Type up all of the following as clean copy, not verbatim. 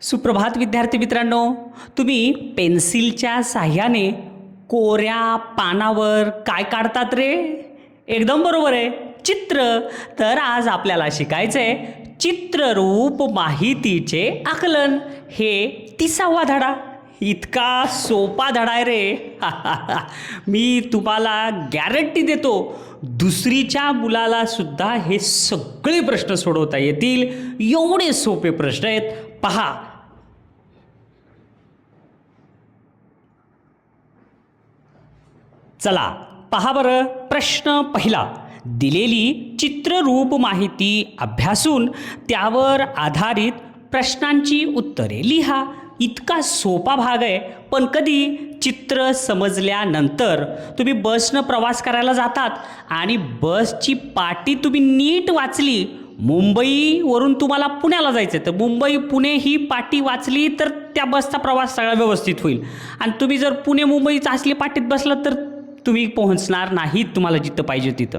सुप्रभात विद्यार्थी मित्रांनो, तुम्ही पेन्सिलच्या साह्याने कोऱ्या पानावर काय काढतात रे? एकदम बरोबर आहे, चित्र. तर आज आपल्याला शिकायचं आहे चित्ररूप माहितीचे आकलन. हे 30वा धडा. इतका सोपा धडा आहे रे. मी तुम्हाला गॅरंटी देतो, दुसरीच्या मुलाला सुद्धा हे सगळे प्रश्न सोडवता येतील. एवढे सोपे प्रश्न आहेत. पहा, चला पहा बरं. प्रश्न पहिला, दिलेली चित्ररूप माहिती अभ्यासून त्यावर आधारित प्रश्नांची उत्तरे लिहा. इतका सोपा भाग आहे. पण कधी चित्र समजल्यानंतर तुम्ही बसनं प्रवास करायला जातात आणि बसची पाटी तुम्ही नीट वाचली, मुंबईवरून तुम्हाला पुण्याला जायचं तर मुंबई पुणे ही पाटी वाचली तर त्या बसचा प्रवास सगळा व्यवस्थित होईल. आणि तुम्ही जर पुणे मुंबईचा असली पाटीत बसलात तर तुम्ही पोहोचणार नाहीत तुम्हाला जिथं पाहिजे तिथं.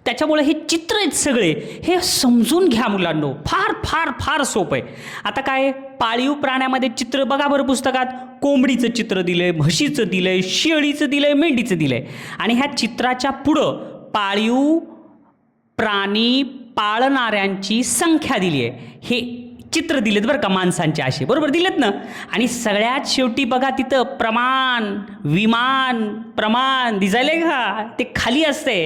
त्याच्यामुळे हे चित्र आहेत सगळे, हे समजून घ्या मुलांनो. फार फार फार सोपं आहे. आता काय, पाळीव प्राण्यामध्ये चित्र बघा बरं पुस्तकात. कोंबडीचं चित्र दिलंय, म्हशीचं दिलंय, शेळीचं दिलंय, मेंढीचं दिलंय. आणि ह्या चित्राच्या पुढं पाळीव प्राणी पाळणाऱ्यांची संख्या दिली आहे. हे चित्र दिलेत बरं का, माणसांचे असे बरोबर दिलेत ना. आणि सगळ्यात शेवटी बघा तिथं प्रमाण, विमान, प्रमाण दिसायले का, ते खाली असते.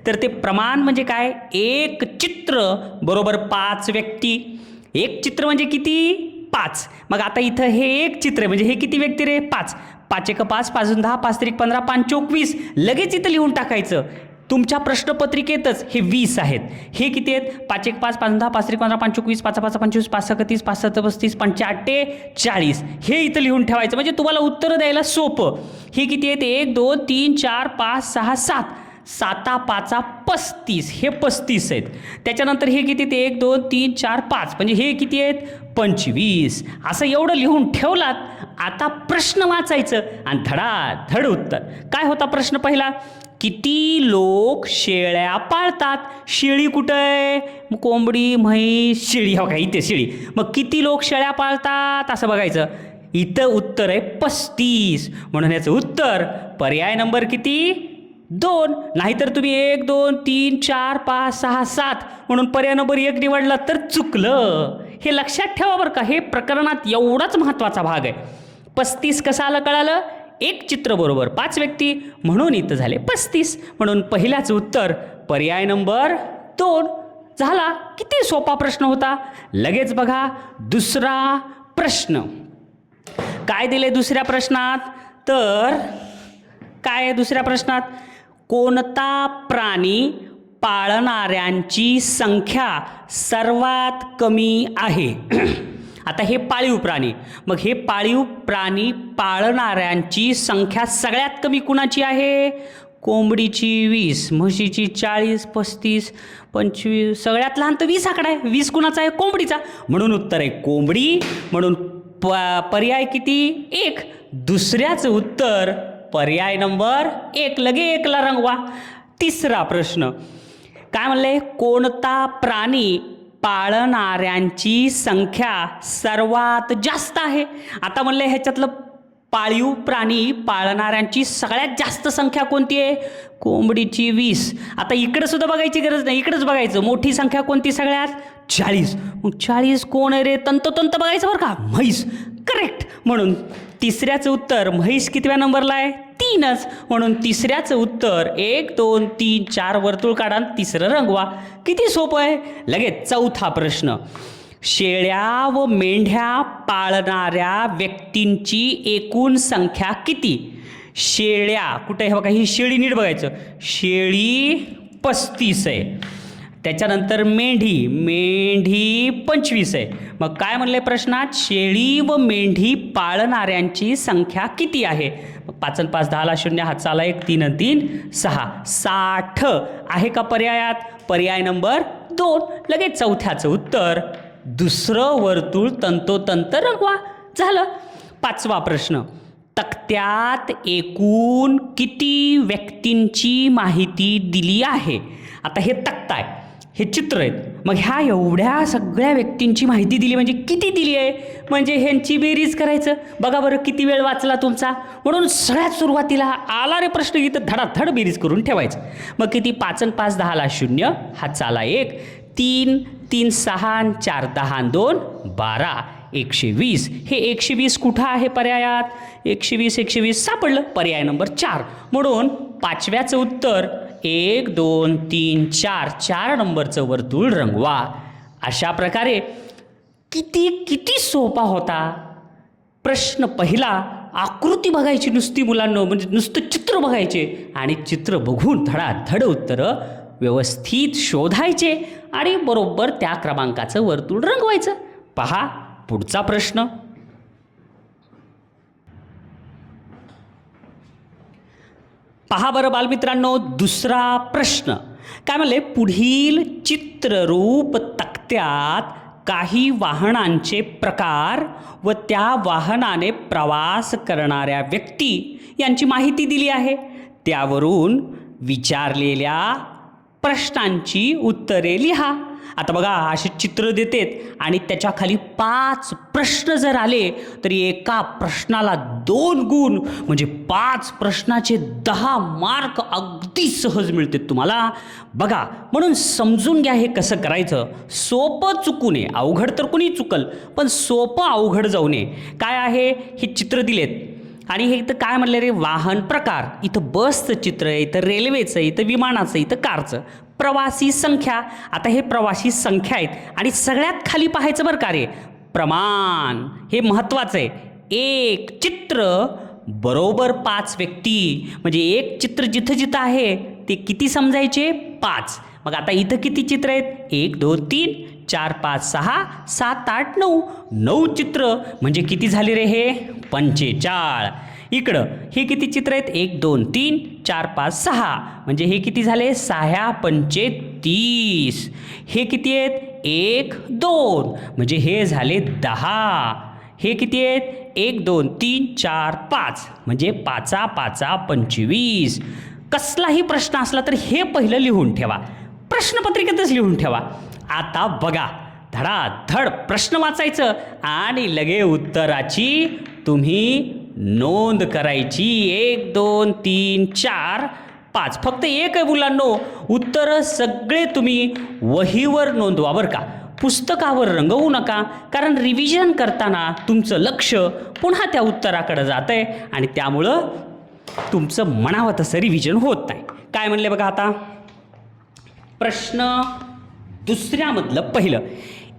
तर ते प्रमाण म्हणजे काय, एक चित्र बरोबर 5 व्यक्ती. एक चित्र म्हणजे किती, 5. मग आता इथं हे एक चित्र आहे म्हणजे हे किती व्यक्ती रे, 5. 5 एक 5, 5 10, 5 3 15, 5 चौक 20. लगेच इथं लिहून टाकायचं. तुमच्या प्रश्नपत्रिकेतच हे 20 आहेत. हे किती आहेत, 5 एक 5, 5 10, 5 3 15, 5 चौक 20, 5 5 25, 5 6 30, 5 7 35, 5 8 40. हे इथं लिहून ठेवायचं म्हणजे तुम्हाला उत्तर द्यायला सोपं. हे किती आहेत, 1 2 3 4 5 6 7, 7 5 35. हे 35 आहेत. त्याच्यानंतर हे किती, ते 1 2 3 4 5 म्हणजे हे किती आहेत, 25. असं एवढं लिहून ठेवलात. आता प्रश्न वाचायचं आणि धडाधड उत्तर. काय होता प्रश्न पहिला, किती लोक शेळ्या पाळतात? शेळी कुठं आहे, कोंबडी, म्हैस, शेळी. हो का, इथे शेळी. मग किती लोक शेळ्या पाळतात असं बघायचं. इथं उत्तर आहे 35. म्हणून याचं उत्तर पर्याय नंबर किती, 2. नाहीतर तुम्ही 1 2 3 4 5 6 7 म्हणून पर्याय नंबर 1 निवडला तर चुकलं. हे लक्षात ठेवा बरं का. हे प्रकरणात एवढाच महत्त्वाचा भाग आहे. 35 कसं आलं कळालं, एक चित्र बरोबर 5 व्यक्ती म्हणून इथं झाले 35. म्हणून पहिल्याच उत्तर पर्याय नंबर 2 झाला. किती सोपा प्रश्न होता. लगेच बघा दुसरा प्रश्न. काय दिले दुसऱ्या प्रश्नात, तर काय आहे दुसऱ्या प्रश्नात, कोणता प्राणी पाळणाऱ्यांची संख्या सर्वात कमी आहे? आता हे पाळीव प्राणी. मग हे पाळीव प्राणी पाळणाऱ्यांची संख्या सगळ्यात कमी कुणाची आहे? कोंबडीची 20, म्हशीची 40, 35, 25. सगळ्यात लहान तर 20 आकडा आहे. 20 कुणाचा आहे? कोंबडीचा. म्हणून उत्तर आहे कोंबडी. म्हणून पर्याय किती, 1. दुसऱ्याचं उत्तर पर्याय नंबर 1. लगे 1ला रंगवा. तिसरा प्रश्न काय म्हणले, कोणता प्राणी पाळणाऱ्यांची संख्या सर्वात जास्त आहे? आता म्हणले ह्याच्यातलं पाळीव प्राणी पाळणाऱ्यांची सगळ्यात जास्त संख्या कोणती आहे? कोंबडीची 20. आता इकडं सुद्धा बघायची गरज नाही, इकडंच बघायचं. मोठी संख्या कोणती सगळ्यात? 40. मग 40 कोण आहे रे, तंतोतंत बघायचं बरं का, म्हैस. करेक्ट. म्हणून तिसऱ्याचं उत्तर म्हैस कितव्या नंबरला आहे? 3च. म्हणून तिसऱ्याचं उत्तर 1 2 3 4 वर्तुळ काढा, तिसरं रंगवा. किती सोपं आहे. लगेच चौथा प्रश्न, शेळ्या व मेंढ्या पाळणाऱ्या व्यक्तींची एकूण संख्या किती? शेळ्या कुठे आहे बघा, ही शेळी नीट बघायचं. शेळी 35 आहे. त्याच्यानंतर मेंढी 25 आहे. मग काय म्हणले प्रश्नात, शेळी व मेंढी पाळणाऱ्यांची संख्या किती आहे? 5 आणि 5 10ला 0, हातचा आला 1, 3 आणि 3 6, 60 आहे का पर्यायात? पर्याय नंबर 2. लगेच चौथ्याचं उत्तर दुसरं वर्तुळ तंतोतंत रंगवा. झालं. 5वा प्रश्न, तक्त्यात एकूण किती व्यक्तींची माहिती दिली आहे? आता हे तक्ता आहे. हे चित्र आहेत. मग ह्या एवढ्या सगळ्या व्यक्तींची माहिती दिली म्हणजे किती दिली आहे, म्हणजे ह्यांची बेरीज करायचं. बघा बरं किती वेळ वाचला तुमचा. म्हणून सगळ्यात सुरुवातीला आला रे प्रश्न, इथं धडाधड बेरीज करून ठेवायचं. मग किती 5 आणि 5 10ला 0, हातचा आला 1, 3 3 6 आणि 4 10 आणि 2 12, 120. हे 120 कुठं आहे पर्यायात? 120 सापडलं, पर्याय नंबर 4. म्हणून पाचव्याचं उत्तर 1 2 3 4 4 नंबरचं वर्तुळ रंगवा. अशा प्रकारे किती सोपा होता प्रश्न पहिला. आकृती बघायची नुसती मुलांना, म्हणजे नुसतं चित्र बघायचे आणि चित्र बघून धडाधड उत्तरं व्यवस्थित शोधायचे आणि बरोबर त्या क्रमांकाचं वर्तुळ रंगवायचं. पहा पुढचा प्रश्न. पहा बरं बालमित्रांनो, दुसरा प्रश्न काय म्हणले, पुढील चित्ररूप तक्त्यात काही वाहनांचे प्रकार व त्या वाहनाने प्रवास करणाऱ्या व्यक्ती यांची माहिती दिली आहे. त्यावरून विचारलेल्या प्रश्नांची उत्तरे लिहा. आता बघा असे चित्र देतेत आणि त्याच्या खाली 5 प्रश्न जर आले तरी एका प्रश्नाला 2 गुण, म्हणजे 5 प्रश्नाचे 10 मार्क अगदी सहज मिळतात तुम्हाला. बघा म्हणून समजून घ्या हे कसं करायचं. सोपं चुकू नये, अवघड तर कुणी चुकल पण सोपं अवघड जाऊ नये. काय आहे, हे चित्र दिलेत आणि हे इथं काय म्हणलं रे, वाहन प्रकार. इथं बसचं चित्र आहे, इथं रेल्वेचं, इथं विमानाचं, इथं कारचं. प्रवासी संख्या, आता हे प्रवासी संख्या आहेत आणि सगळ्यात खाली पाहायचं बरं का रे, प्रमाण. हे महत्त्वाचं आहे. एक चित्र बरोबर 5 व्यक्ती, म्हणजे एक चित्र जिथं जिथं आहे ते किती समजायचे, 5. मग आता इथं किती चित्र आहेत, 1 2 3 4 5 6 7 8 9, 9 चित्र म्हणजे किती झाले रे हे, 45. इकडं हे किती चित्र आहेत, 1 2 3 4 5 6, म्हणजे हे किती झाले, 6 पंचे 30. हे किती आहेत, 1 2, म्हणजे हे झाले 10. हे किती आहेत, 1 2 3 4 5, म्हणजे 5 5 25. कसलाही प्रश्न असला तर हे पहिलं लिहून ठेवा, प्रश्नपत्रिकेतच लिहून ठेवा. आता बघा धडाधड प्रश्न वाचायचं आणि लगे उत्तराची तुम्ही नोंद करायची. 1 2 3 4 5, फक्त एक आहे मुलांनो, उत्तरं सगळे तुम्ही वहीवर नोंदवा बरं का, पुस्तकावर रंगवू नका. कारण रिव्हिजन करताना तुमचं लक्ष पुन्हा त्या उत्तराकडे जातं आहे आणि त्यामुळं तुमचं म्हणावं तसं रिव्हिजन होत नाही. काय म्हणले बघा आता, प्रश्न दुसऱ्यामधलं पहिलं,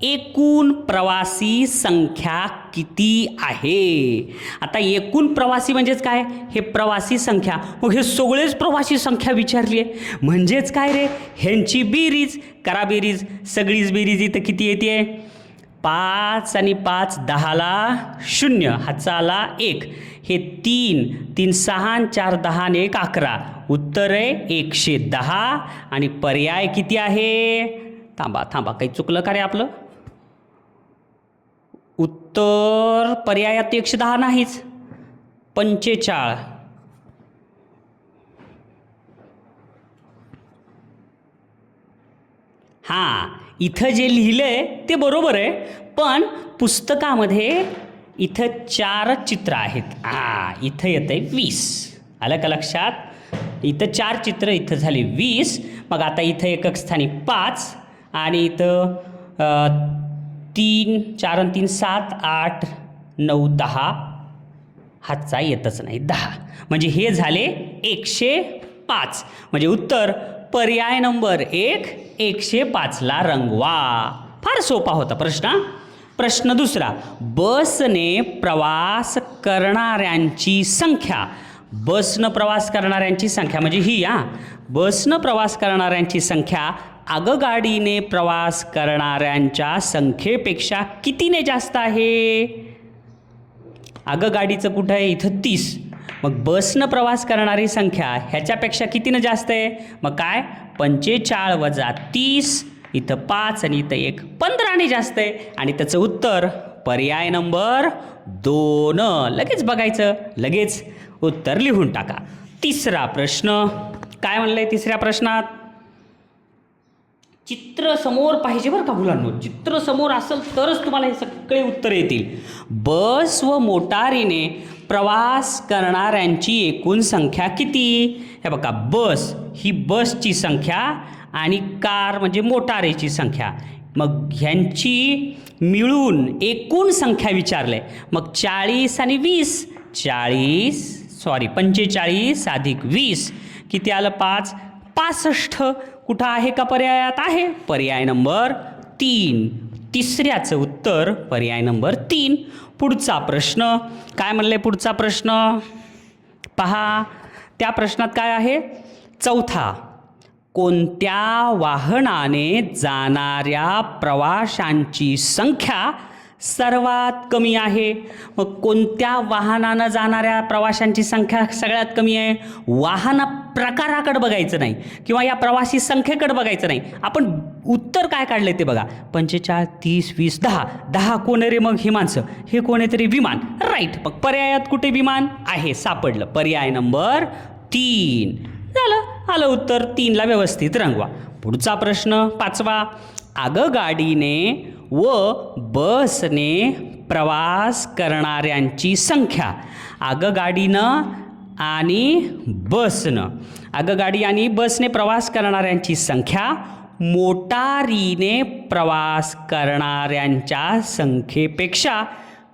एकूण प्रवासी संख्या किती आहे. आता एकूण प्रवासी म्हणजेच काय, हे प्रवासी संख्या. मग हे सगळेच प्रवासी संख्या विचारली आहे म्हणजेच काय रे, ह्यांची बेरीज करा. बेरीज, सगळीच बेरीज इथं किती येते, 5 आणि 5 10ला 0, हातचा आला 1. हे 3 3 6 आणि 4 10 आणि 1 11. उत्तर आहे 110 आणि पर्याय किती आहे, थांबा काही चुकलं का रे आपलं उत्तर. पर्यायात 110 नाहीच, 45. हां, इथं जे लिहिलंय ते बरोबर आहे पण पुस्तकामध्ये इथं 4 चित्र आहेत. इथं येतंय 20. आलं का लक्षात, इथं 4 चित्र, इथं झाले 20. मग आता इथं एकक स्थानी 5 आणि इथं 3 4 आणि 3 7 8 9 10, हातचा येतच नाही 10, म्हणजे हे झाले 105. म्हणजे उत्तर पर्याय नंबर 1 105ला रंगवा. फार सोपा होता प्रश्न. प्रश्न दुसरा, बसने प्रवास करणाऱ्यांची संख्या. बसनं प्रवास करणाऱ्यांची संख्या म्हणजे ही, बसनं प्रवास करणाऱ्यांची संख्या आगगाडीने प्रवास करणाऱ्यांच्या संख्येपेक्षा कितीने जास्त आहे. आगगाडीचं कुठं आहे, इथं 30. मग बसनं प्रवास करणारी संख्या ह्याच्यापेक्षा कितीनं जास्त आहे. मग काय, 45 वजा 30, इथं 5 आणि इथं 1, 15ने जास्त आहे. आणि त्याचं उत्तर पर्याय नंबर 2. लगेच बघायचं, लगेच उत्तर लिहून टाका. तिसरा प्रश्न काय म्हणलंय तिसऱ्या प्रश्नात, चित्र समोर पाहिजे बरं का मुलांनो, चित्र समोर असेल तरच तुम्हाला हे सगळे उत्तर येतील. बस व मोटारीने प्रवास करणाऱ्यांची एकूण संख्या किती? हे बघा, बस ही बसची संख्या आणि कार म्हणजे मोटारीची संख्या, मग ह्यांची मिळून एकूण संख्या विचारले. मग 40 आणि 20, 45 अधिक 20 किती आलं? 5. 65 कुठं आहे का पर्यायात? आहे. पर्याय नंबर 3. तिसऱ्याचं उत्तर पर्याय नंबर 3. पुढचा प्रश्न काय म्हणले? पुढचा प्रश्न पहा, त्या प्रश्नात काय आहे? चौथा, कोणत्या वाहनाने जाणाऱ्या प्रवाशांची संख्या सर्वात कमी आहे? मग कोणत्या वाहनानं जाणाऱ्या प्रवाशांची संख्या सगळ्यात कमी आहे? वाहन प्रकाराकडे बघायचं नाही किंवा या प्रवासी संख्येकडे बघायचं नाही, आपण उत्तर काय काढले ते बघा. 45, 30, 20, 10. 10 कोण रे? मग ही माणसं. हे कोणीतरी विमान. राईट. मग पर्यायात कुठे विमान आहे? सापडलं. पर्याय नंबर 3 झालं. आलं उत्तर. 3ला व्यवस्थित रंगवा. पुढचा प्रश्न 5वा, आगगाडीने व बसने प्रवास करणाऱ्यांची संख्या. आगगाडीनं आणि बसनं, आगगाडी आणि बसने प्रवास करणाऱ्यांची संख्या मोटारीने प्रवास करणाऱ्यांच्या संख्येपेक्षा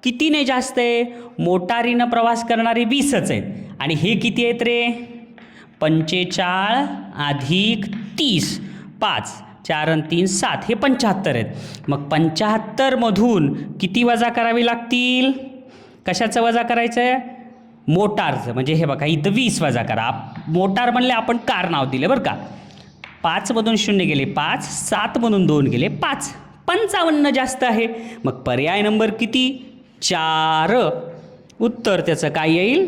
कितीने जास्त आहे? मोटारीनं प्रवास करणारे 20च आहेत आणि हे किती आहेत रे? 45 अधिक 30, 5, 4 आणि 3, 7, हे 75 आहेत. मग 75मधून किती वजा करावी लागतील? कशाचं वजा करायचं आहे? मोटारचं. म्हणजे हे बघा, इथं 20 वजा करा. मोटार म्हणले आपण कार नाव दिले बरं का. 5मधून 0 गेले 5, 7मधून 2 गेले 5, 55 जास्त आहे. मग पर्याय नंबर किती? 4. उत्तर त्याचं काय येईल?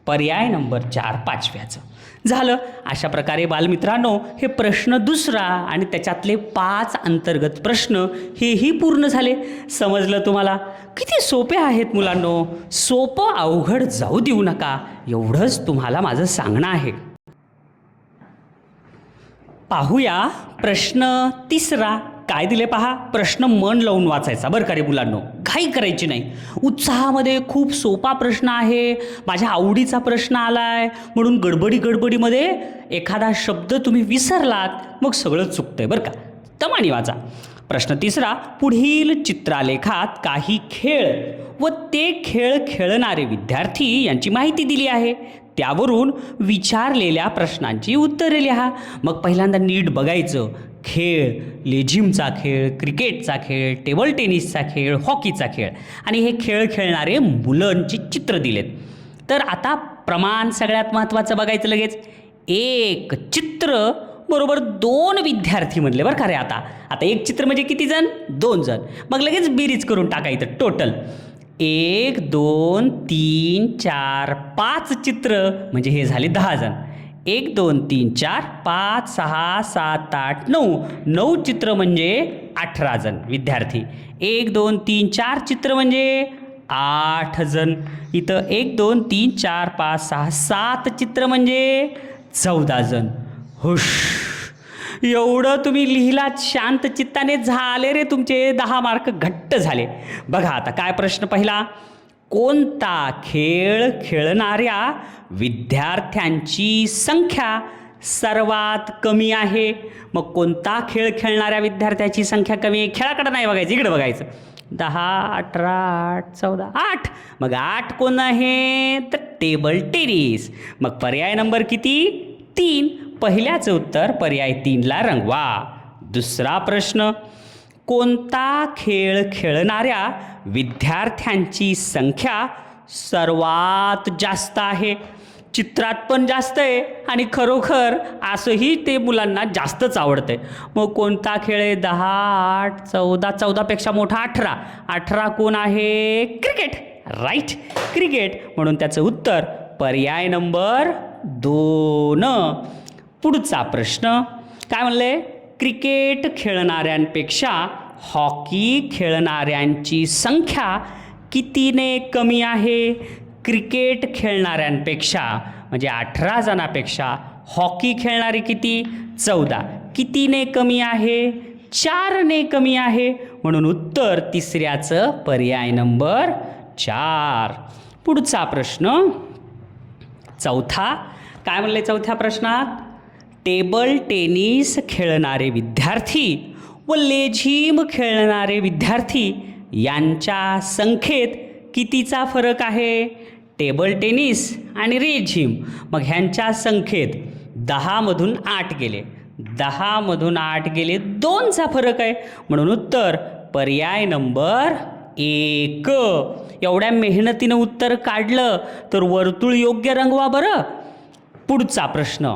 पर्याय नंबर 4 5व्याचं झालं. अशा प्रकारे बालमित्रांनो, हे प्रश्न दुसरा आणि त्याच्यातले 5 अंतर्गत प्रश्न हेही पूर्ण झाले. समजलं तुम्हाला? किती सोपे आहेत मुलांनो. सोपं अवघड जाऊ देऊ नका, एवढंच तुम्हाला माझं सांगणं आहे. पाहूया प्रश्न 3. काय दिले पहा. प्रश्न मन लावून वाचायचा बरं का रे मुलांनो, घाई करायची नाही. उत्साहामध्ये खूप सोपा प्रश्न आहे, माझ्या आवडीचा प्रश्न आलाय म्हणून गडबडीमध्ये एखादा शब्द तुम्ही विसरलात, मग सगळं चुकतंय बरं का. तमानी वाचा. प्रश्न 3. पुढील चित्रालेखात काही खेळ व ते खेळ खेळणारे विद्यार्थी यांची माहिती दिली आहे. त्यावरून विचारलेल्या प्रश्नांची उत्तरे लिहा. मग पहिल्यांदा नीट बघायचं. खेळ, लेझिमचा खेळ, क्रिकेटचा खेळ, टेबल टेनिसचा खेळ, हॉकीचा खेळ आणि हे खेळ खेळणारे मुलांची चित्र दिलेत. तर आता प्रमाण सगळ्यात महत्त्वाचं बघायचं. लगेच एक चित्र बरोबर 2 विद्यार्थी म्हणले बरं का रे. आता एक चित्र म्हणजे किती जण? 2 जण. मग लगेच बेरीज करून टाकायचं. टोटल 1, 2, 3, 4, 5 चित्र म्हणजे हे झाले 10 जण. 1, 2, 3, 4, 5, 6, 7, 8, 9 चित्र म्हणजे 18 जण विद्यार्थी. 1, 2, 3, 4 चित्र म्हणजे 8 जण. इथं 1, 2, 3, 4, 5, 6, 7 चित्र म्हणजे 14 जण. हुश, एवढं तुम्ही लिहिलात शांत चित्ताने. झाले रे तुमचे 10 मार्क घट्ट झाले. बघा आता काय प्रश्न पहिला. कोणता खेळ खेळणाऱ्या विद्यार्थ्यांची संख्या सर्वात कमी आहे? मग कोणता खेळ खेळणाऱ्या विद्यार्थ्याची संख्या कमी आहे? खेळाकडे नाही बघायचं, इकडे बघायचं. 10, 18, 8, 14, 8. मग 8 कोण आहे? तर टेबल टेनिस. मग पर्याय नंबर किती? 3. पहिल्याचं उत्तर पर्याय 3ला रंगवा. दुसरा प्रश्न. कोणता खेळ खेळणाऱ्या विद्यार्थ्यांची संख्या सर्वात जास्त आहे? चित्रात पण जास्त आहे आणि खरोखर असंही ते मुलांना जास्तच आवडतंय. मग कोणता खेळ आहे? 10, 8, 14, 14पेक्षा मोठा 18. 18 कोण आहे? क्रिकेट. Right, cricket. म्हणून त्याचं उत्तर पर्याय नंबर 2. पुढचा प्रश्न काय म्हणले? क्रिकेट खेळणाऱ्यांपेक्षा हॉकी खेळणाऱ्यांची संख्या कितीने कमी आहे? क्रिकेट खेळणाऱ्यांपेक्षा म्हणजे 18 जणांपेक्षा हॉकी खेळणारे किती? 14. कितीने कमी आहे? 4ने कमी आहे. म्हणून उत्तर तिसऱ्याचं पर्याय नंबर 4. पुढचा प्रश्न चौथा. काय म्हणले चौथ्या प्रश्नात? टेबल टेनिस खेळणारे विद्यार्थी व लेझीम खेळणारे विद्यार्थी यांच्या संख्येत कितीचा फरक आहे? टेबल टेनिस आणि लेझीम, मग ह्यांच्या संख्येत 10मधून 8 गेले, 10मधून 8 गेले, 2चा फरक आहे. म्हणून उत्तर पर्याय नंबर 1. एवढ्या मेहनतीनं उत्तर काढलं तर वर्तुळ योग्य रंगवा बरं. पुढचा प्रश्न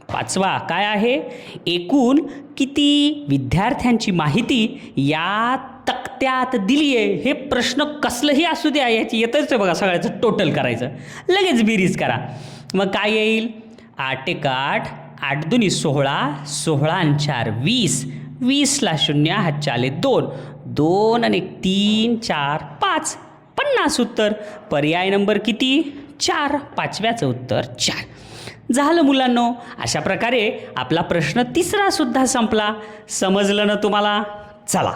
5वा काय आहे? एकूण किती विद्यार्थ्यांची माहिती या तक्त्यात दिली आहे? हे प्रश्न कसलंही असू द्या, याची येतच बघा, सगळ्याचं टोटल करायचं, लगेच बेरीज करा. मग काय येईल? 8 एक 8, 8 दुनी 16, 16 आणि 4 20, 20ला 0 हातच्या आले 2, 2 आणि 1 3, 4 5, 50 उत्तर. पर्याय नंबर किती? 4. 5व्याचं उत्तर 4. झालं मुलांनो. अशा प्रकारे आपला प्रश्न तिसरा सुद्धा संपला. समजलं ना तुम्हाला? चला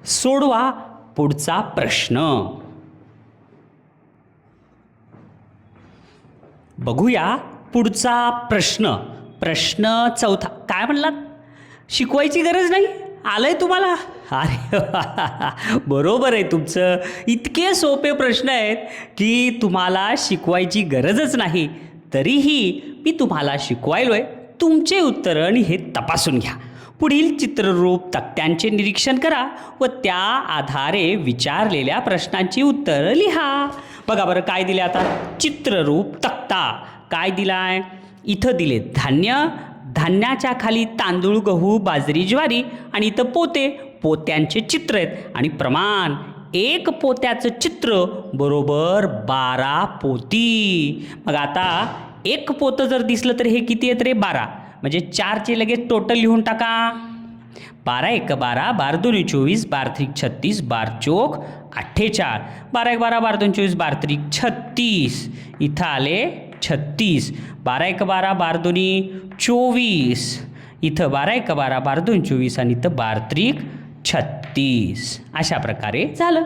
सोडवा पुढचा प्रश्न. बघूया पुढचा प्रश्न. प्रश्न चौथा. काय म्हणलात? शिकवायची गरज नाही? आलंय तुम्हाला? अरे बरोबर आहे तुमचं. इतके सोपे प्रश्न आहेत की तुम्हाला शिकवायची गरजच नाही. तरीही मी तुम्हाला शिकवायलोय. तुमचे उत्तरं आणि हे तपासून घ्या. पुढील चित्ररूप तक्त्यांचे निरीक्षण करा व त्या आधारे विचारलेल्या प्रश्नांची उत्तरं लिहा. बघा बरं काय दिले आता? चित्ररूप तक्ता. काय दिलाय? इथं दिले धान्य, धान्याच्या खाली तांदूळ, गहू, बाजरी, ज्वारी आणि इथं पोते, पोत्यांचे चित्र आहेत आणि प्रमाण. 1 पोत्याचं चित्र बरोबर 12 पोती. मग आता 1 पोतं जर दिसलं तर हे किती येत रे? 12. म्हणजे 4चे लगेच टोटल लिहून टाका. 12 एक 12, 12 दोन्ही 24, 12 त्रिक 36, 12 चोक 48, 12 एक 12, 12 दोन 24, 12 त्रिक 36. इथं आले 36. 12 एक 12, 12 दोन्ही 24. इथं 12 एक 12, 12 दोन 24 आणि इथं 12 त्रिक 36. अशा प्रकारे झालं.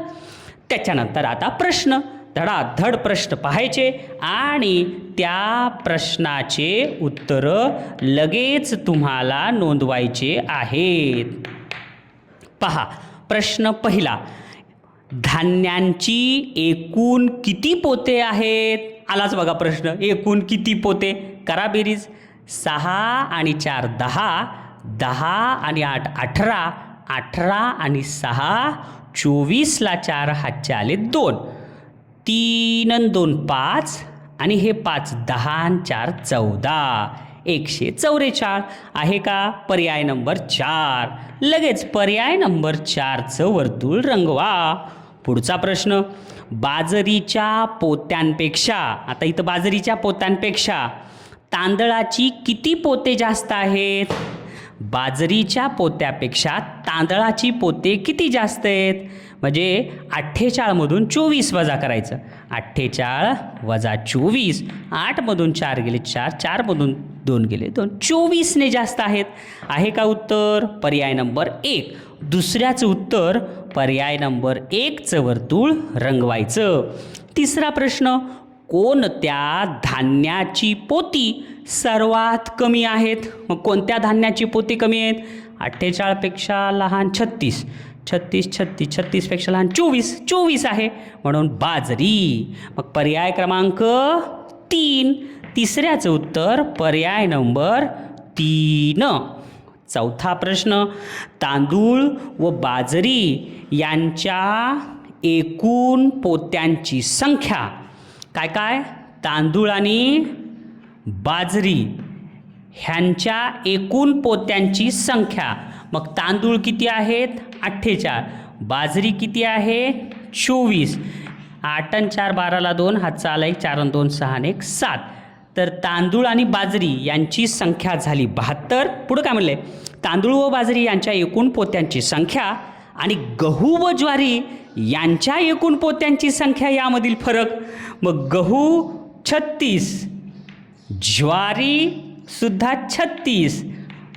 त्याच्यानंतर आता प्रश्न, धडाधड प्रश्न पाहायचे आणि त्या प्रश्नाचे उत्तरं लगेच तुम्हाला नोंदवायचे आहेत. पहा प्रश्न पहिला. धान्यांची एकूण किती पोते आहेत? आलाच बघा प्रश्न. एकूण किती पोते? करा बेरीज. 6 आणि 4 10, 10 आणि 8 18, 18 आणि 6 24ला 4 हातच्या आले 2, 3 आणि 2 5 आणि हे 5 10 आणि 4 14, 144 आहे का? पर्याय नंबर 4. लगेच पर्याय नंबर 4चं वर्तुळ रंगवा. पुढचा प्रश्न. बाजरीच्या पोत्यांपेक्षा, आता इथं बाजरीच्या पोत्यांपेक्षा तांदळाची किती पोते जास्त आहेत? बाजरीच्या पोत्यापेक्षा तांदळाची पोते किती जास्त आहेत? म्हणजे 48मधून 24 वजा करायचं. 48 वजा 24, 8मधून 4 गेले 4, 4मधून 2 गेले 2, 24ने जास्त आहेत. आहे का उत्तर? पर्याय नंबर 1. दुसऱ्याचं उत्तर पर्याय नंबर 1चं वर्तुळ रंगवायचं. तिसरा प्रश्न. कोणत्या धान्याची पोती सर्वात कमी आहेत? मग कोणत्या धान्याची पोती कमी आहेत? 48पेक्षा लहान 36, 36 36, 36पेक्षा लहान 24, 24 आहे म्हणून बाजरी. मग पर्याय क्रमांक 3. तिसऱ्याचं उत्तर पर्याय नंबर 3. चौथा प्रश्न. तांदूळ व बाजरी यांच्या एकूण पोत्यांची संख्या. काय काय? तांदूळ आणि बाजरी ह्यांच्या एकूण पोत्यांची संख्या. मग तांदूळ किती आहेत? 48, बाजरी किती आहे? 24. 8 आणि 4 12ला 2, हातचा आला 1, 4 आणि 2 6 आणि 1 7. तर तांदूळ आणि बाजरी यांची संख्या झाली 72. पुढं काय म्हणले? तांदूळ व बाजरी यांच्या एकूण पोत्यांची संख्या आणि गहू व ज्वारी यांच्या एकूण पोत्यांची संख्या यामधील फरक. मग गहू 36, ज्वारी सुद्धा 36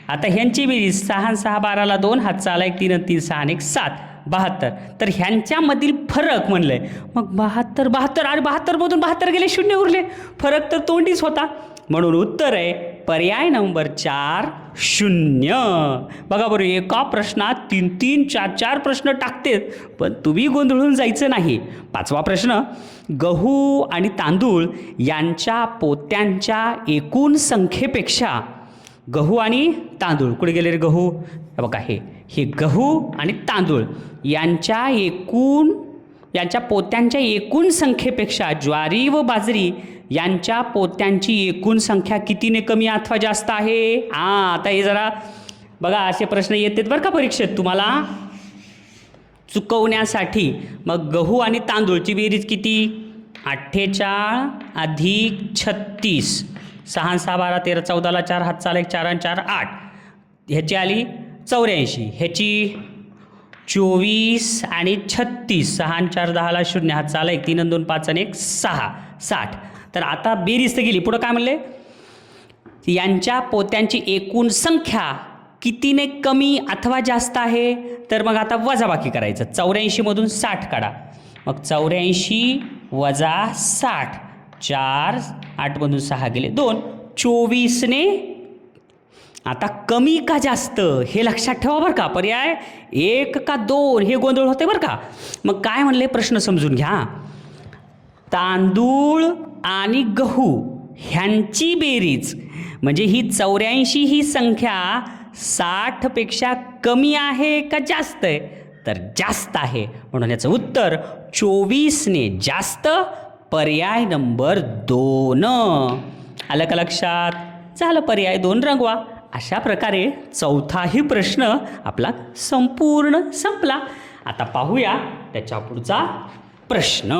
आता ह्यांची बेरीज 6 आणि 6 12ला 2, हातचा आला 1 3 आणि 3 6 आणि 1 7 72. तर ह्यांच्यामधील फरक म्हणलंय. मग 72 72 आणि 72मधून 72 गेले, शून्य उरले. फरक तर तोंडीच होता. म्हणून उत्तर आहे पर्याय नंबर 4 0. बघा बरं, एका प्रश्नात 3 3 4 4 प्रश्न टाकतेत, पण तुम्ही गोंधळून जायचं नाही. 5वा प्रश्न, गहू आणि तांदूळ यांच्या पोत्यांच्या एकूण संख्येपेक्षा, गहू आणि तांदूळ कुठे गेले रे गहू, हे बघा हे गहू आणि तांदूळ यांच्या पोत्यांच्या एकूण संख्येपेक्षा ज्वारी व बाजरी यांच्या पोत्यांची एकूण संख्या कितीने कमी अथवा जास्त आहे. आता हे जरा बघा, असे प्रश्न येतात बरं का परीक्षेत तुम्हाला चुकवण्यासाठी. मग गहू आणि तांदूळची बेरीज किती, 48 अधिक 36, 6 6 12 13 14ला 4, हातचा आला 1 4 आणि 4 8, ह्याची आली 84, ह्याची 24 आणि 36, 6 आणि 4 10ला 0, हातचा आला 1 3 आणि 2 5 आणि 1 6 60. तर आता बेरीज तर गेली, पुढं काय म्हणले, यांच्या पोत्यांची एकूण संख्या कितीने कमी अथवा जास्त आहे. तर मग आता वजाबाकी करायचं, 84मधून 60 काढा. मग 84 वजा 60, 4 8मधून 6 गेले 2, 24ने आता कमी का जास्त हे लक्षात ठेवा बरं का. पर्याय 1 का 2 हे गोंधळ होते बरं का. मग काय म्हणले प्रश्न समजून घ्या. तांदूळ आणि गहू ह्यांची बेरीज म्हणजे ही 84 ही संख्या 60पेक्षा कमी आहे का जास्त आहे, तर जास्त आहे. म्हणून याचं उत्तर 24ने जास्त, पर्याय नंबर 2. आलं का लक्षात. झालं, पर्याय 2 रंगवा. अशा प्रकारे चौथाही प्रश्न आपला संपूर्ण संपला. आता पाहूया त्याच्या पुढचा प्रश्न.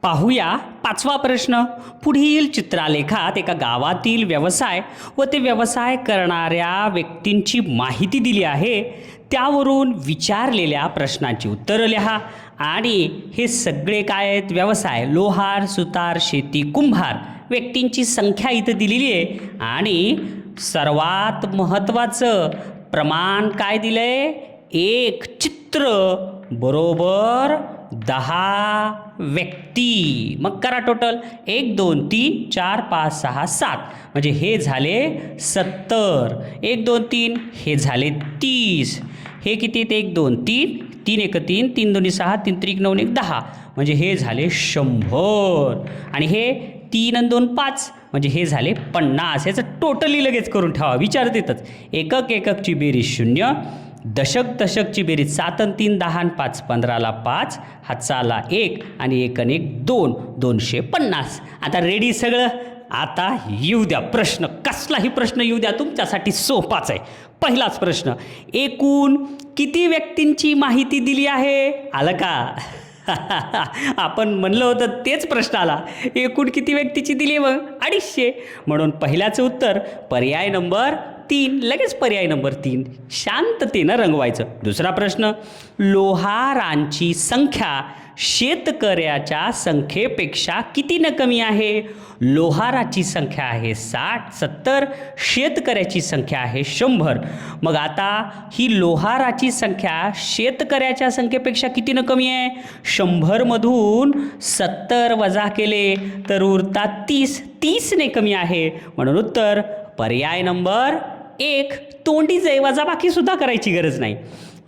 पाहूया 5वा प्रश्न. पुढील चित्रालेखात एका गावातील व्यवसाय व ते व्यवसाय करणाऱ्या व्यक्तींची माहिती दिली आहे. त्यावरून विचारलेल्या प्रश्नांची उत्तरं लिहा. आणि हे सगळे काय आहेत, व्यवसाय, लोहार, सुतार, शेती, कुंभार. व्यक्तींची संख्या इथं दिलेली आहे आणि सर्वात महत्त्वाचं प्रमाण काय दिलंय, एक चित्र बरोबर 10 व्यक्ती. मग करा टोटल, 1 2 3 4 5 6 7, म्हणजे हे झाले 70. 1 2 3 हे झाले 30. हे किती, 1 2 3 3 1 3 3 2 6 3 3 9 1 10, म्हणजे हे झाले 100. आणि हे 3 आणि 2 5, म्हणजे हे झाले 50. याचं टोटली लगेच करून ठेवा, विचारत येतच. एकक एककची बेरीज 0, दशक दशकची बेरीज 7 आणि 3 10 आणि 5 15ला 5, हातचा आला 1 आणि 1 आणि 1 2, 250. आता रेडी सगळं. आता येऊ द्या प्रश्न, कसलाही प्रश्न येऊ द्या, तुमच्यासाठी सोपाच आहे. पहिलाच प्रश्न, एकूण किती व्यक्तींची माहिती दिली आहे. आलं का. आपण म्हणलं होतं तेच प्रश्न आला. एकूण किती व्यक्तीची दिली, मग 250. म्हणून पहिल्याचं उत्तर पर्याय नंबर 3. लगेच पर्याय नंबर 3 शांततेनं रंगवायचं. दुसरा प्रश्न, लोहारांची संख्या शेतकऱ्याच्या संख्येपेक्षा कितीनं कमी आहे. लोहाराची संख्या आहे 60 70, शेतकऱ्याची संख्या आहे 100. मग आता ही लोहाराची संख्या शेतकऱ्याच्या संख्येपेक्षा कितीनं कमी आहे. 100मधून 70 वजा केले तर उरतात 30. 30ने कमी आहे. म्हणून उत्तर पर्याय नंबर 1. तोंडी वजा बाकी सुद्धा करायची गरज नाही.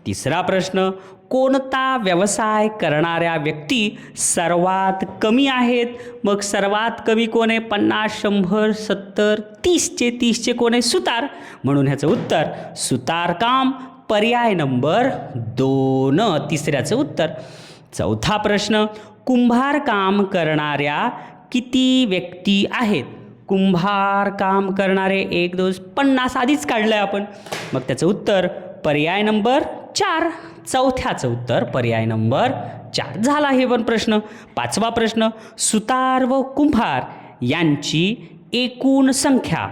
तिसरा प्रश्न, कोणता व्यवसाय करणाऱ्या व्यक्ती सर्वात कमी आहेत. मग सर्वात कमी कोण आहे, 50 100 70 30चे कोण आहे, सुतार. म्हणून ह्याचं उत्तर सुतार काम, पर्याय नंबर 2. तिसऱ्याचं उत्तर. चौथा प्रश्न, कुंभार काम करणाऱ्या किती व्यक्ती आहेत. कुंभार काम करणारे 1 2 50 आधीच काढलं आहे आपण. मग त्याचं उत्तर पर्याय नंबर 4. चौथ्याचं उत्तर पर्याय नंबर 4 झाला हे पण प्रश्न. पाचवा प्रश्न, सुतार व कुंभार यांची एकूण संख्या.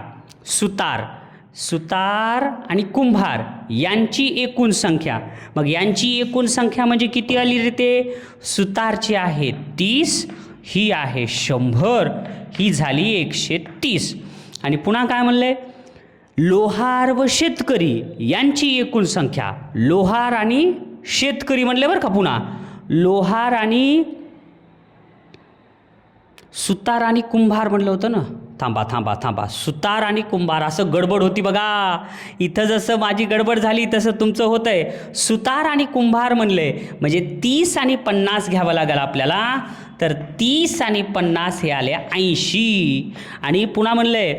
सुतार आणि कुंभार यांची एकूण संख्या. मग यांची एकूण संख्या म्हणजे किती आली रे ते. सुतारची आहे 30, ही आहे 100, ही झाली 130. आणि पुन्हा काय म्हणले, लोहार व शेतकरी यांची एकूण संख्या, लोहार आणि शेतकरी म्हणले बरं का. पुन्हा लोहार आणि सुतार आणि कुंभार म्हणलं होतं ना. थांबा, सुतार आणि कुंभार असं गडबड होती बघा. इथं जसं माझी गडबड झाली तसं तुमचं होतंय. सुतार आणि कुंभार म्हणले म्हणजे 30 आणि 50 घ्यावं लागेल आपल्याला. तर 30 आणि 50 हे आले 80. आणि पुन्हा म्हणले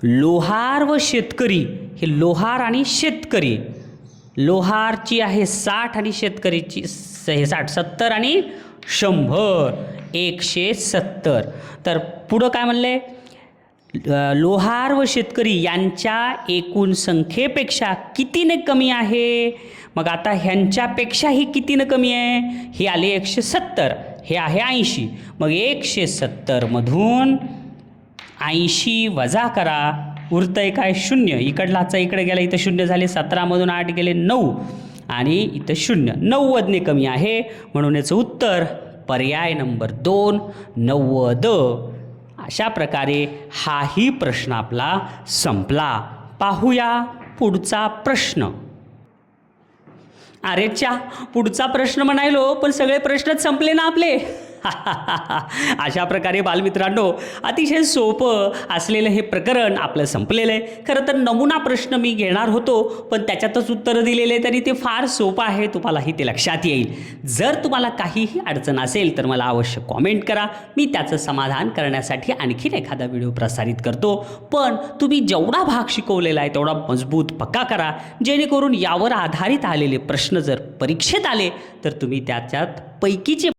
लोहार व शेतकरी, हे लोहार आणि शेतकरी, लोहारची आहे 60 आणि शेतकरीची हे 60, 70 आणि 100, 170. तर पुढं काय म्हणले, लोहार व शेतकरी यांच्या एकूण संख्येपेक्षा कितीने कमी आहे. मग आता ह्यांच्यापेक्षाही कितीने कमी आहे, हे आले 170, हे आहे 80. मग 170 मधून 80 वजा करा, उरतंय काय 0. इकडलाचा इकडे गेला, इथं 0 झाले. 17 मधून 8 गेले 9 आणि इथं 0, 90ने कमी आहे. म्हणून याचं उत्तर पर्याय नंबर 2, 90. अशा प्रकारे हाही प्रश्न आपला संपला. पाहूया पुढचा प्रश्न. अरे च्या, पुढचा प्रश्न म्हणायलो पण सगळे प्रश्नच संपले ना आपले. अशा प्रकारे बालमित्रांनो, अतिशय सोपं असलेलं हे प्रकरण आपलं संपलेलं आहे. खरं तर नमुना प्रश्न मी घेणार होतो पण त्याच्यातच उत्तरं दिलेले, तरी ते फार सोपं आहे, तुम्हालाही ते लक्षात येईल. जर तुम्हाला काहीही अडचण असेल तर मला अवश्य कॉमेंट करा, मी त्याचं समाधान करण्यासाठी आणखीन एखादा व्हिडिओ प्रसारित करतो. पण तुम्ही जेवढा भाग शिकवलेला आहे तेवढा मजबूत पक्का करा, जेणेकरून यावर आधारित आलेले प्रश्न जर परीक्षेत आले तर तुम्ही त्याच्यात पैकीचे